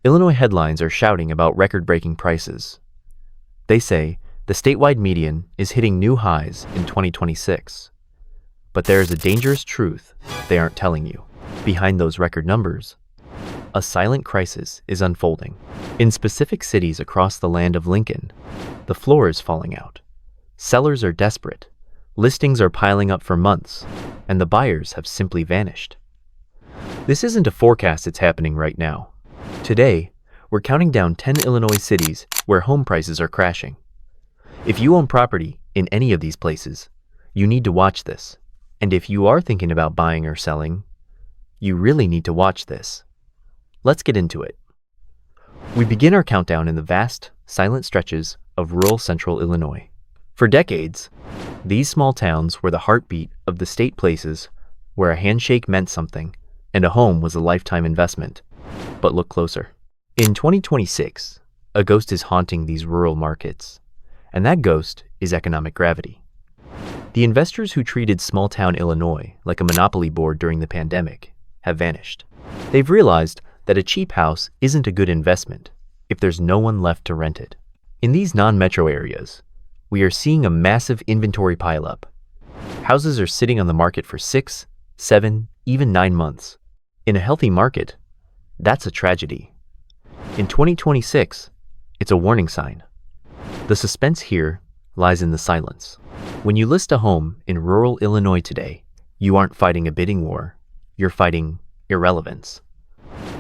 Illinois headlines are shouting about record-breaking prices. They say the statewide median is hitting new highs in 2026. But there is a dangerous truth they aren't telling you. Behind those record numbers, a silent crisis is unfolding. In specific cities across the land of Lincoln, the floor is falling out. Sellers are desperate, listings are piling up for months, and the buyers have simply vanished. This isn't a forecast, it's happening right now. Today, we're counting down 10 Illinois cities where home prices are crashing. If you own property in any of these places, you need to watch this. And if you are thinking about buying or selling, you really need to watch this. Let's get into it. We begin our countdown in the vast, silent stretches of rural central Illinois. For decades, these small towns were the heartbeat of the state, places where a handshake meant something and a home was a lifetime investment. But look closer. In 2026, a ghost is haunting these rural markets, and that ghost is economic gravity. The investors who treated small-town Illinois like a monopoly board during the pandemic have vanished. They've realized that a cheap house isn't a good investment if there's no one left to rent it. In these non-metro areas, we are seeing a massive inventory pileup. Houses are sitting on the market for 6, 7, even 9 months. In a healthy market, that's a tragedy. In 2026, it's a warning sign. The suspense here lies in the silence. When you list a home in rural Illinois today, you aren't fighting a bidding war, you're fighting irrelevance.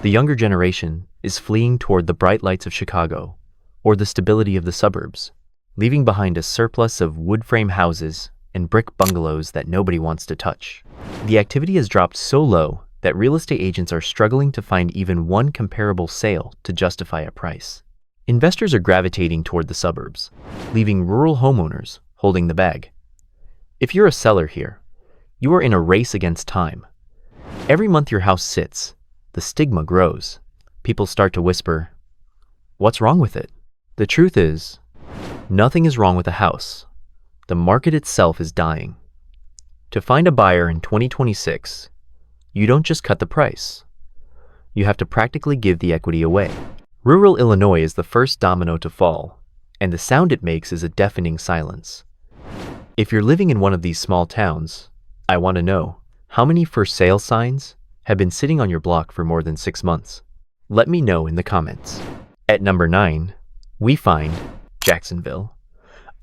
The younger generation is fleeing toward the bright lights of Chicago or the stability of the suburbs, leaving behind a surplus of wood frame houses and brick bungalows that nobody wants to touch. The activity has dropped so low that real estate agents are struggling to find even one comparable sale to justify a price. Investors are gravitating toward the suburbs, leaving rural homeowners holding the bag. If you're a seller here, you are in a race against time. Every month your house sits, the stigma grows. People start to whisper, "What's wrong with it?" The truth is, nothing is wrong with a house. The market itself is dying. To find a buyer in 2026, you don't just cut the price. You have to practically give the equity away. Rural Illinois is the first domino to fall, and the sound it makes is a deafening silence. If you're living in one of these small towns, I want to know, how many for sale signs have been sitting on your block for more than 6 months? Let me know in the comments. At number 9, we find Jacksonville,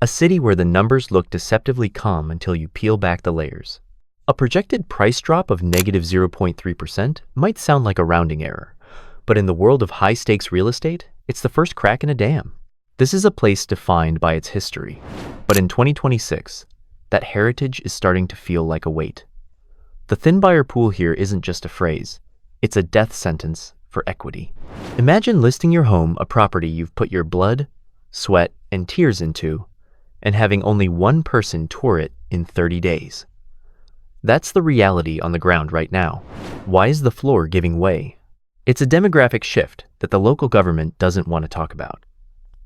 a city where the numbers look deceptively calm until you peel back the layers. A projected price drop of negative 0.3% might sound like a rounding error, but in the world of high-stakes real estate, it's the first crack in a dam. This is a place defined by its history, but in 2026, that heritage is starting to feel like a weight. The thin buyer pool here isn't just a phrase, it's a death sentence for equity. Imagine listing your home, a property you've put your blood, sweat, and tears into, and having only one person tour it in 30 days. That's the reality on the ground right now. Why is the floor giving way? It's a demographic shift that the local government doesn't want to talk about.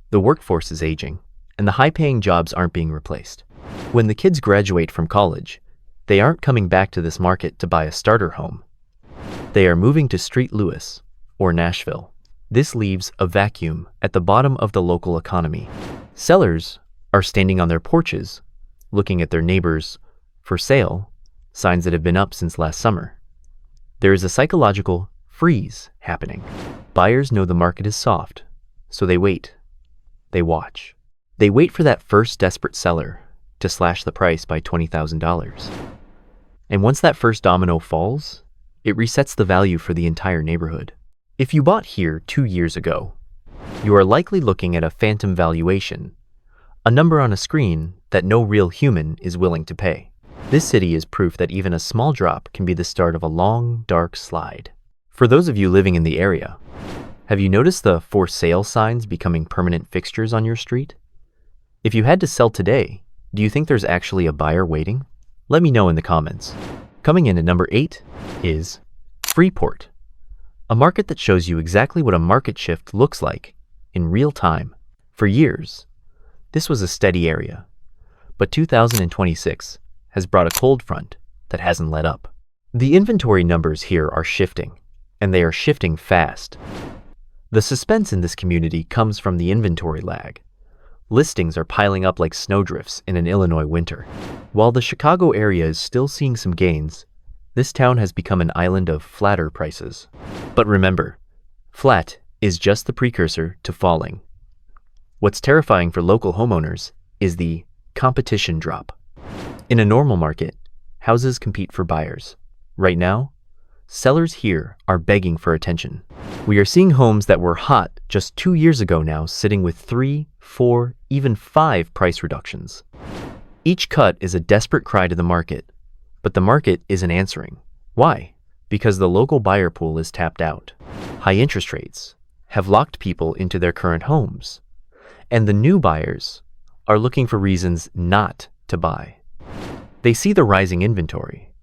The workforce is aging, and the high-paying jobs aren't being replaced. When the kids graduate from college, they aren't coming back to this market to buy a starter home. They are moving to St. Louis or Nashville. This leaves a vacuum at the bottom of the local economy. Sellers are standing on their porches, looking at their neighbors' for sale signs that have been up since last summer. There is a psychological freeze happening. Buyers know the market is soft, so they wait. They watch. They wait for that first desperate seller to slash the price by $20,000. And once that first domino falls, it resets the value for the entire neighborhood. If you bought here 2 years ago, you are likely looking at a phantom valuation, a number on a screen that no real human is willing to pay. This city is proof that even a small drop can be the start of a long, dark slide. For those of you living in the area, have you noticed the for sale signs becoming permanent fixtures on your street? If you had to sell today, do you think there's actually a buyer waiting? Let me know in the comments. Coming in at number 8 is Freeport, a market that shows you exactly what a market shift looks like in real time. For years, this was a steady area, but 2026 has brought a cold front that hasn't let up. The inventory numbers here are shifting, and they are shifting fast. The suspense in this community comes from the inventory lag. Listings are piling up like snowdrifts in an Illinois winter. While the Chicago area is still seeing some gains, this town has become an island of flatter prices. But remember, flat is just the precursor to falling. What's terrifying for local homeowners is the competition drop. In a normal market, houses compete for buyers. Right now, sellers here are begging for attention. We are seeing homes that were hot just 2 years ago now sitting with 3, 4, even 5 price reductions. Each cut is a desperate cry to the market, but the market isn't answering. Why? Because the local buyer pool is tapped out. High interest rates have locked people into their current homes, and the new buyers are looking for reasons not to buy. They see the rising inventory,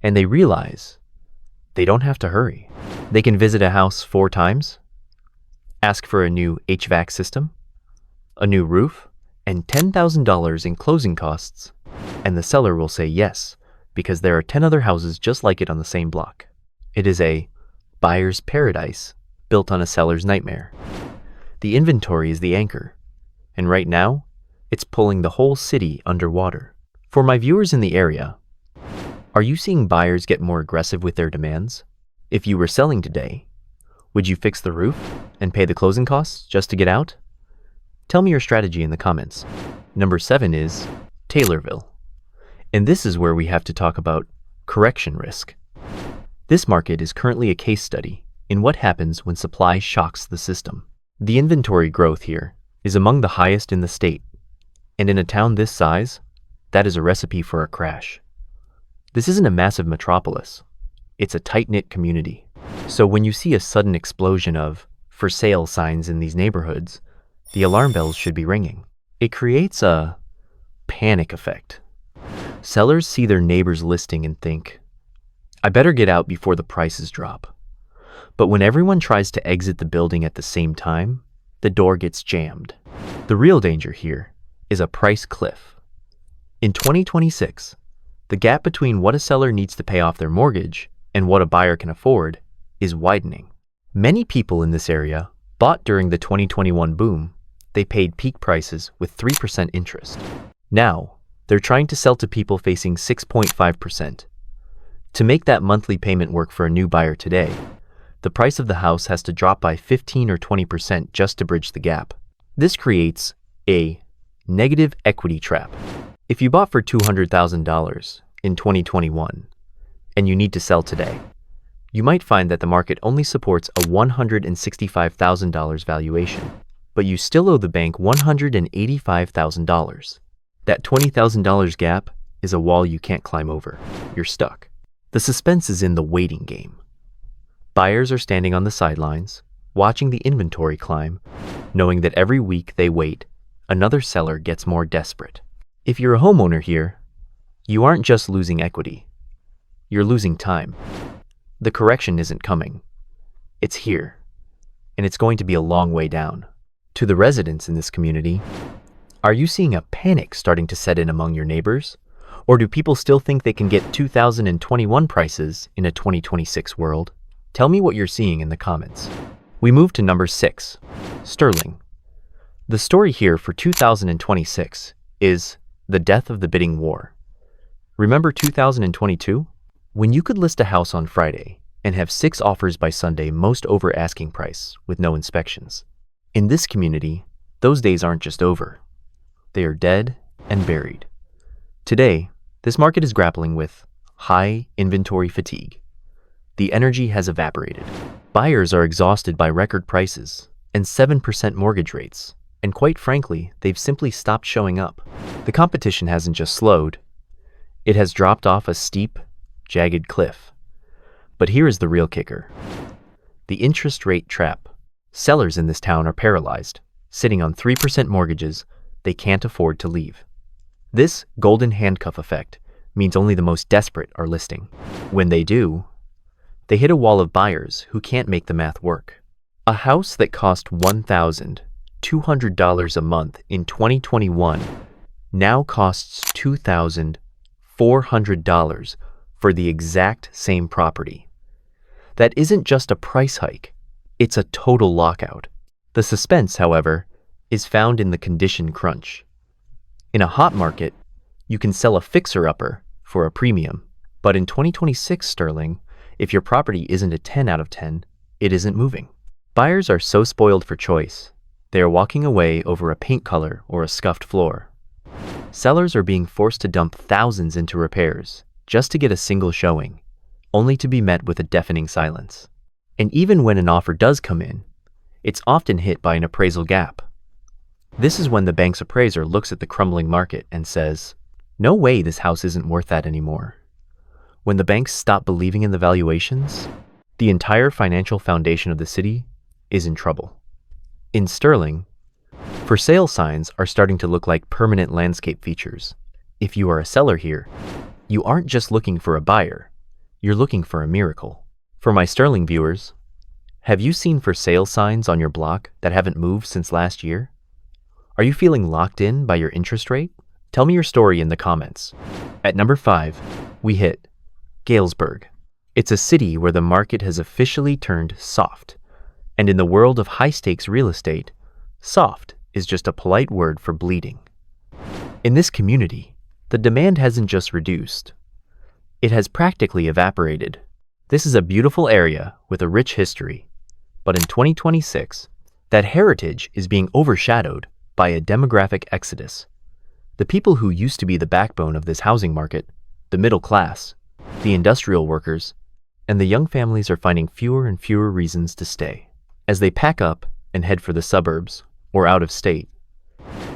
and they realize they don't have to hurry. They can visit a house 4 times, ask for a new HVAC system, a new roof, and $10,000 in closing costs, and the seller will say yes, because there are 10 other houses just like it on the same block. It is a buyer's paradise built on a seller's nightmare. The inventory is the anchor, and right now, it's pulling the whole city underwater. For my viewers in the area, are you seeing buyers get more aggressive with their demands? If you were selling today, would you fix the roof and pay the closing costs just to get out? Tell me your strategy in the comments. Number 7 is Taylorville. And this is where we have to talk about correction risk. This market is currently a case study in what happens when supply shocks the system. The inventory growth here is among the highest in the state, and in a town this size, that is a recipe for a crash. This isn't a massive metropolis, it's a tight-knit community. So when you see a sudden explosion of for sale signs in these neighborhoods, the alarm bells should be ringing. It creates a panic effect. Sellers see their neighbor's listing and think, I better get out before the prices drop. But when everyone tries to exit the building at the same time, the door gets jammed. The real danger here is a price cliff. In 2026, the gap between what a seller needs to pay off their mortgage and what a buyer can afford is widening. Many people in this area bought during the 2021 boom. They paid peak prices with 3% interest. Now, they're trying to sell to people facing 6.5%. To make that monthly payment work for a new buyer today, the price of the house has to drop by 15 or 20% just to bridge the gap. This creates a negative equity trap. If you bought for $200,000 in 2021 and you need to sell today, you might find that the market only supports a $165,000 valuation, but you still owe the bank $185,000. That $20,000 gap is a wall you can't climb over. You're stuck. The suspense is in the waiting game. Buyers are standing on the sidelines, watching the inventory climb, knowing that every week they wait, another seller gets more desperate. If you're a homeowner here, you aren't just losing equity. You're losing time. The correction isn't coming. It's here, and it's going to be a long way down. To the residents in this community, are you seeing a panic starting to set in among your neighbors? Or do people still think they can get 2021 prices in a 2026 world? Tell me what you're seeing in the comments. We move to number 6, Sterling. The story here for 2026 is the death of the bidding war. Remember 2022? When you could list a house on Friday and have 6 offers by Sunday, most over asking price with no inspections. In this community, those days aren't just over. They are dead and buried. Today, this market is grappling with high inventory fatigue. The energy has evaporated. Buyers are exhausted by record prices and 7% mortgage rates, and quite frankly, they've simply stopped showing up. The competition hasn't just slowed, it has dropped off a steep, jagged cliff. But here is the real kicker. The interest rate trap. Sellers in this town are paralyzed, sitting on 3% mortgages they can't afford to leave. This golden handcuff effect means only the most desperate are listing. When they do, they hit a wall of buyers who can't make the math work. A house that cost $1,200 a month in 2021 now costs $2,400 for the exact same property. That isn't just a price hike, It's a total lockout. The suspense, however, is found in the condition crunch. In a hot market, you can sell a fixer-upper for a premium, but in 2026 sterling, if your property isn't a 10 out of 10, it isn't moving. Buyers are so spoiled for choice, they are walking away over a paint color or a scuffed floor. Sellers are being forced to dump thousands into repairs just to get a single showing, only to be met with a deafening silence. And even when an offer does come in, it's often hit by an appraisal gap. This is when the bank's appraiser looks at the crumbling market and says, "No way this house isn't worth that anymore." When the banks stop believing in the valuations, the entire financial foundation of the city is in trouble. In Sterling, for sale signs are starting to look like permanent landscape features. If you are a seller here, you aren't just looking for a buyer, you're looking for a miracle. For my Sterling viewers, have you seen for sale signs on your block that haven't moved since last year? Are you feeling locked in by your interest rate? Tell me your story in the comments. At number 5, we hit Galesburg. It's a city where the market has officially turned soft. And in the world of high-stakes real estate, soft is just a polite word for bleeding. In this community, the demand hasn't just reduced. It has practically evaporated. This is a beautiful area with a rich history. But in 2026, that heritage is being overshadowed by a demographic exodus. The people who used to be the backbone of this housing market, the middle class, the industrial workers, and the young families are finding fewer and fewer reasons to stay. As they pack up and head for the suburbs or out of state,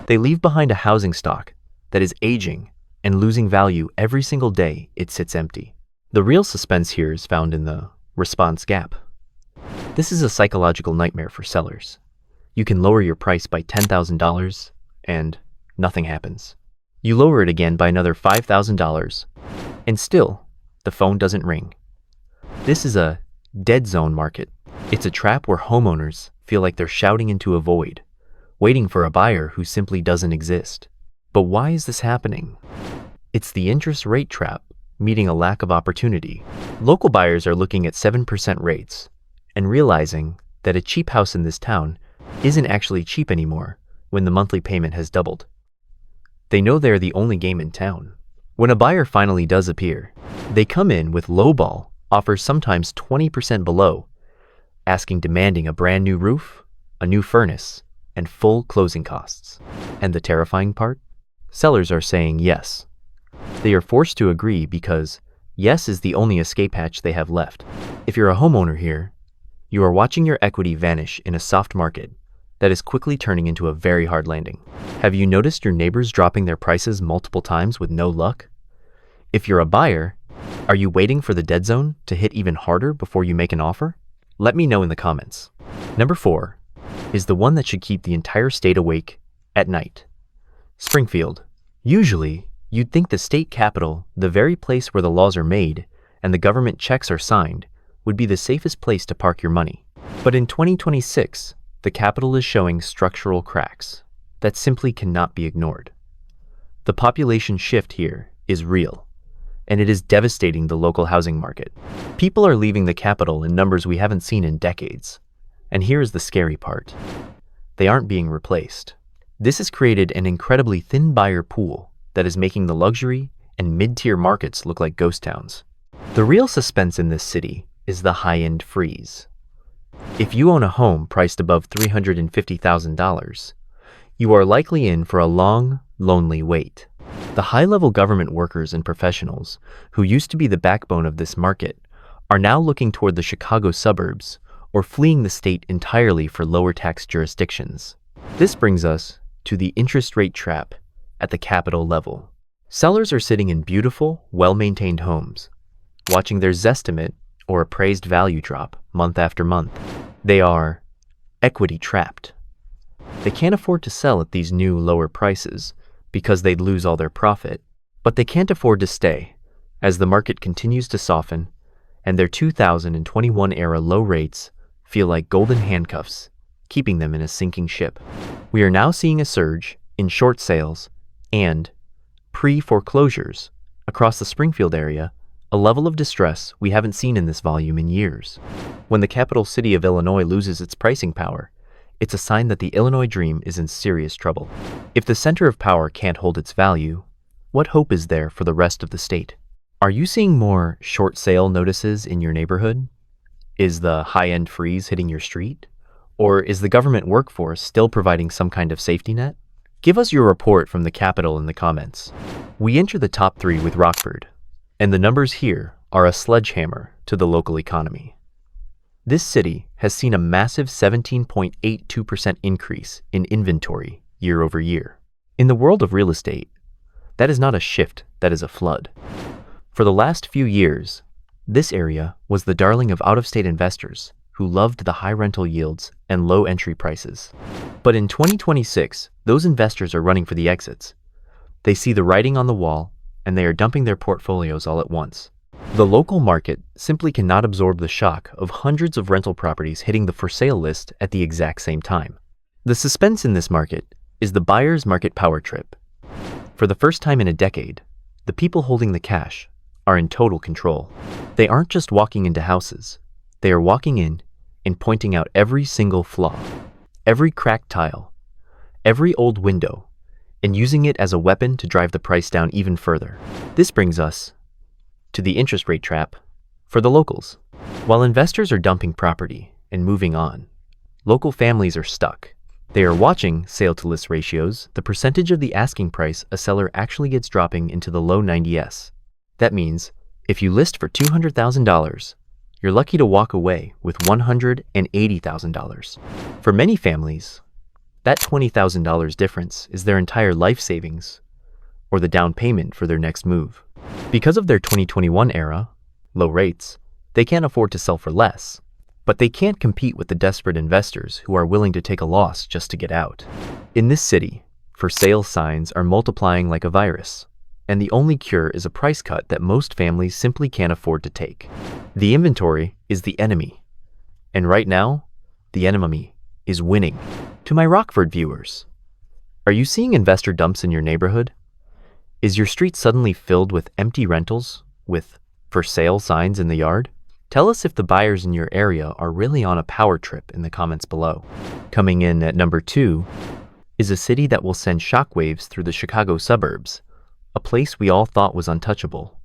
they leave behind a housing stock that is aging and losing value every single day it sits empty. The real suspense here is found in the response gap. This is a psychological nightmare for sellers. You can lower your price by $10,000 and nothing happens. You lower it again by another $5,000 and still the phone doesn't ring. This is a dead zone market. It's a trap where homeowners feel like they're shouting into a void, waiting for a buyer who simply doesn't exist. But why is this happening? It's the interest rate trap meeting a lack of opportunity. Local buyers are looking at 7% rates and realizing that a cheap house in this town isn't actually cheap anymore when the monthly payment has doubled. They know they're the only game in town. When a buyer finally does appear, they come in with lowball offers sometimes 20% below, demanding a brand new roof, a new furnace, and full closing costs. And the terrifying part? Sellers are saying yes. They are forced to agree because yes is the only escape hatch they have left. If you're a homeowner here, you are watching your equity vanish in a soft market that is quickly turning into a very hard landing. Have you noticed your neighbors dropping their prices multiple times with no luck? If you're a buyer, are you waiting for the dead zone to hit even harder before you make an offer? Let me know in the comments. Number 4 is the one that should keep the entire state awake at night. Springfield. Usually, you'd think the state capital, the very place where the laws are made and the government checks are signed, would be the safest place to park your money. But in 2026, the capital is showing structural cracks that simply cannot be ignored. The population shift here is real, and it is devastating the local housing market. People are leaving the capital in numbers we haven't seen in decades. And here is the scary part. They aren't being replaced. This has created an incredibly thin buyer pool that is making the luxury and mid-tier markets look like ghost towns. The real suspense in this city is the high-end freeze. If you own a home priced above $350,000, you are likely in for a long, lonely wait. The high-level government workers and professionals who used to be the backbone of this market are now looking toward the Chicago suburbs or fleeing the state entirely for lower tax jurisdictions. This brings us to the interest rate trap at the capital level. Sellers are sitting in beautiful, well-maintained homes, watching their Zestimate or appraised value drop month after month. They are equity trapped. They can't afford to sell at these new lower prices because they'd lose all their profit, but they can't afford to stay as the market continues to soften and their 2021 era low rates feel like golden handcuffs, keeping them in a sinking ship. We are now seeing a surge in short sales and pre-foreclosures across the Springfield area, a level of distress we haven't seen in this volume in years. When the capital city of Illinois loses its pricing power, it's a sign that the Illinois dream is in serious trouble. If the center of power can't hold its value, what hope is there for the rest of the state? Are you seeing more short sale notices in your neighborhood? Is the high-end freeze hitting your street? Or is the government workforce still providing some kind of safety net? Give us your report from the Capitol in the comments. We enter the top 3 with Rockford, and the numbers here are a sledgehammer to the local economy. This city has seen a massive 17.82% increase in inventory year over year. In the world of real estate, that is not a shift, that is a flood. For the last few years, this area was the darling of out-of-state investors who loved the high rental yields and low entry prices. But in 2026, those investors are running for the exits. They see the writing on the wall, and they are dumping their portfolios all at once. The local market simply cannot absorb the shock of hundreds of rental properties hitting the for sale list at the exact same time. The suspense in this market is the buyer's market power trip. For the first time in a decade, the people holding the cash are in total control. They aren't just walking into houses. They are walking in and pointing out every single flaw, every cracked tile, every old window, and using it as a weapon to drive the price down even further. This brings us to the interest rate trap for the locals. While investors are dumping property and moving on, local families are stuck. They are watching sale-to-list ratios, the percentage of the asking price a seller actually gets dropping into the low 90s. That means if you list for $200,000, you're lucky to walk away with $180,000. For many families, that $20,000 difference is their entire life savings or the down payment for their next move. Because of their 2021 era, low rates, they can't afford to sell for less, but they can't compete with the desperate investors who are willing to take a loss just to get out. In this city, for sale signs are multiplying like a virus, and the only cure is a price cut that most families simply can't afford to take. The inventory is the enemy, and right now, the enemy is winning. To my Rockford viewers, are you seeing investor dumps in your neighborhood? Is your street suddenly filled with empty rentals with for sale signs in the yard? Tell us if the buyers in your area are really on a power trip in the comments below. Coming in at number 2 is a city that will send shockwaves through the Chicago suburbs, a place we all thought was untouchable.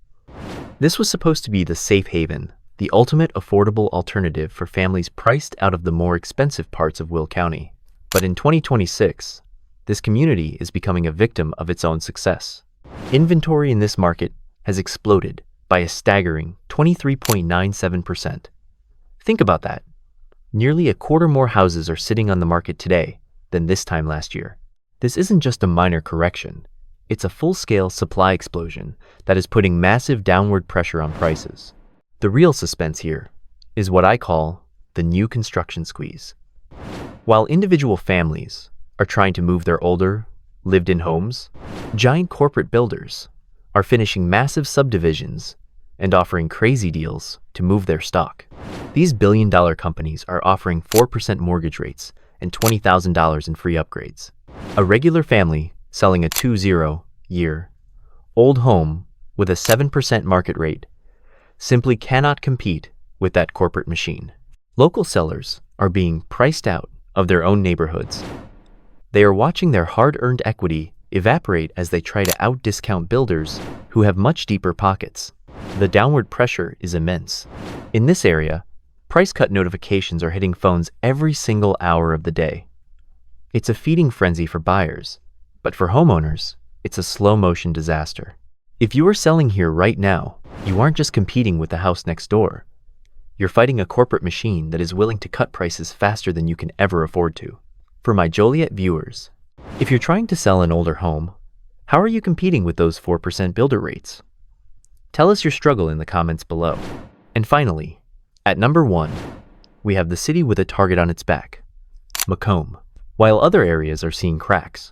This was supposed to be the safe haven, the ultimate affordable alternative for families priced out of the more expensive parts of Will County. But in 2026, this community is becoming a victim of its own success. Inventory in this market has exploded by a staggering 23.97%. Think about that. Nearly a quarter more houses are sitting on the market today than this time last year. This isn't just a minor correction. It's a full-scale supply explosion that is putting massive downward pressure on prices. The real suspense here is what I call the new construction squeeze. While individual families are trying to move their older, lived-in homes, giant corporate builders are finishing massive subdivisions and offering crazy deals to move their stock. These billion-dollar companies are offering 4% mortgage rates and $20,000 in free upgrades. A regular family selling a 20-year-old home with a 7% market rate simply cannot compete with that corporate machine. Local sellers are being priced out of their own neighborhoods. They are watching their hard-earned equity evaporate as they try to out-discount builders who have much deeper pockets. The downward pressure is immense. In this area, price cut notifications are hitting phones every single hour of the day. It's a feeding frenzy for buyers, but for homeowners, it's a slow-motion disaster. If you are selling here right now, you aren't just competing with the house next door. You're fighting a corporate machine that is willing to cut prices faster than you can ever afford to. For my Joliet viewers, if you're trying to sell an older home, how are you competing with those 4% builder rates? Tell us your struggle in the comments below. And finally, at number 1, we have the city with a target on its back, Macomb. While other areas are seeing cracks,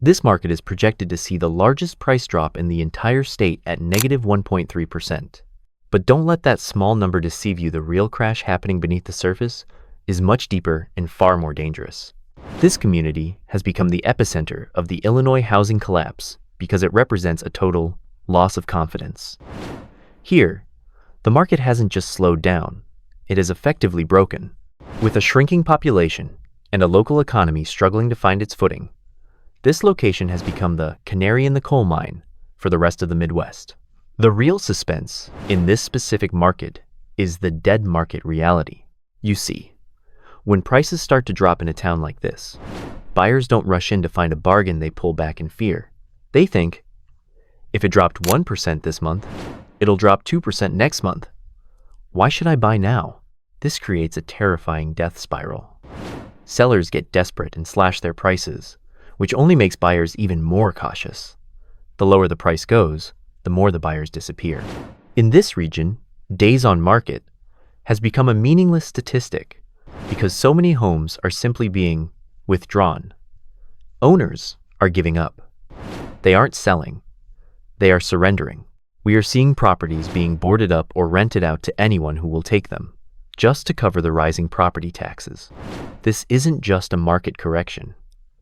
this market is projected to see the largest price drop in the entire state at negative 1.3%. But don't let that small number deceive you. The real crash happening beneath the surface is much deeper and far more dangerous. This community has become the epicenter of the Illinois housing collapse because it represents a total loss of confidence. Here, The market hasn't just slowed down, it has effectively broken. With a shrinking population and a local economy struggling to find its footing, this location has become the canary in the coal mine for the rest of the Midwest. The real suspense in this specific market is the dead market reality. You see, when prices start to drop in a town like this, buyers don't rush in to find a bargain. They pull back in fear. They think, if it dropped 1% this month, it'll drop 2% next month. Why should I buy now? This creates a terrifying death spiral. Sellers get desperate and slash their prices, which only makes buyers even more cautious. The lower the price goes, the more the buyers disappear. In this region, days on market has become a meaningless statistic because so many homes are simply being withdrawn. Owners are giving up. They aren't selling. They are surrendering. We are seeing properties being boarded up or rented out to anyone who will take them, just to cover the rising property taxes. This isn't just a market correction.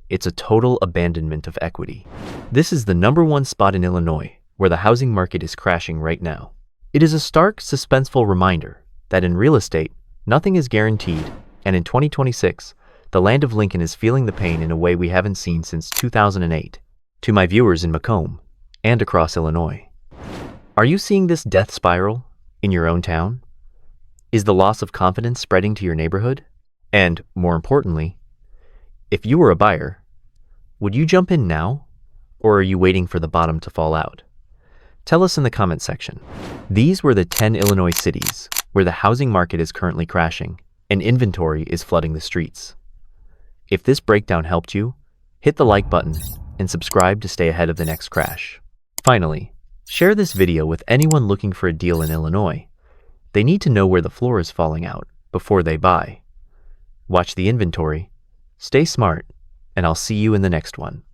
It's a total abandonment of equity. This is the #1 spot in Illinois where the housing market is crashing right now. It is a stark, suspenseful reminder that in real estate, nothing is guaranteed, and in 2026, the land of Lincoln is feeling the pain in a way we haven't seen since 2008. To my viewers in Macomb and across Illinois, are you seeing this death spiral in your own town? Is the loss of confidence spreading to your neighborhood? And more importantly, if you were a buyer, would you jump in now, or are you waiting for the bottom to fall out? Tell us in the comment section. These were the 10 Illinois cities where the housing market is currently crashing and inventory is flooding the streets. If this breakdown helped you, hit the like button and subscribe to stay ahead of the next crash. Finally, share this video with anyone looking for a deal in Illinois. They need to know where the floor is falling out before they buy. Watch the inventory, stay smart, and I'll see you in the next one.